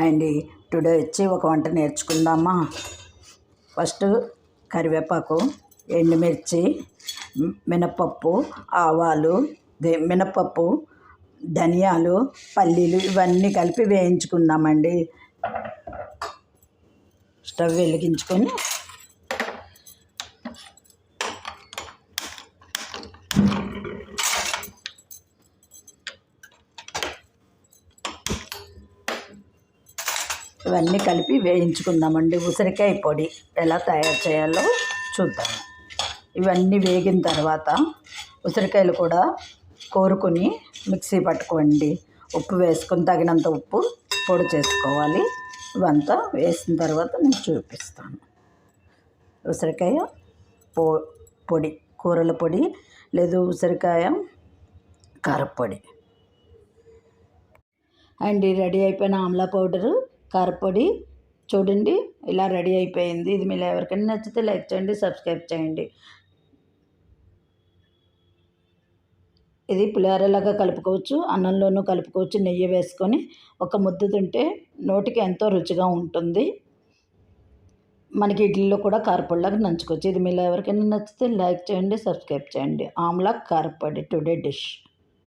అండి టుడే వచ్చి ఒక వంట నేర్చుకుందామా. ఫస్ట్ కరివేపాకు, ఎండుమిర్చి, మినపప్పు, ఆవాలు, మినపప్పు, ధనియాలు, పల్లీలు ఇవన్నీ కలిపి వేయించుకుందామండి. స్టవ్ వెలిగించుకొని ఇవన్నీ కలిపి వేయించుకుందామండి. ఉసిరికాయ పొడి ఎలా తయారు చేయాలో చూద్దాం. ఇవన్నీ వేగిన తర్వాత ఉసిరికాయలు కూడా కోరుకొని మిక్సీ పట్టుకోండి. ఉప్పు వేసుకొని తగినంత ఉప్పు పొడి చేసుకోవాలి. ఇవంతా వేసిన తర్వాత నేను చూపిస్తాను. ఉసిరికాయ పొడి, కూరల పొడి లేదు ఉసిరికాయ కారపొడి అండి. రెడీ అయిపోయిన ఆమ్లా పౌడరు, కారపొడి చూడండి ఇలా రెడీ అయిపోయింది. ఇది మీరు ఎవరికైనా నచ్చితే లైక్ చేయండి, సబ్స్క్రైబ్ చేయండి. ఇది పులిహోరలాగా కలుపుకోవచ్చు, అన్నంలోనూ కలుపుకోవచ్చు. నెయ్యి వేసుకొని ఒక ముద్ద తింటే నోటికి ఎంతో రుచిగా ఉంటుంది. మనకి ఇడ్లీలో కూడా కారపొడిలాగా నంచుకోవచ్చు. ఇది మీరు ఎవరికైనా నచ్చితే లైక్ చేయండి, సబ్స్క్రైబ్ చేయండి. ఆమ్లా కారపొడి టుడే డిష్.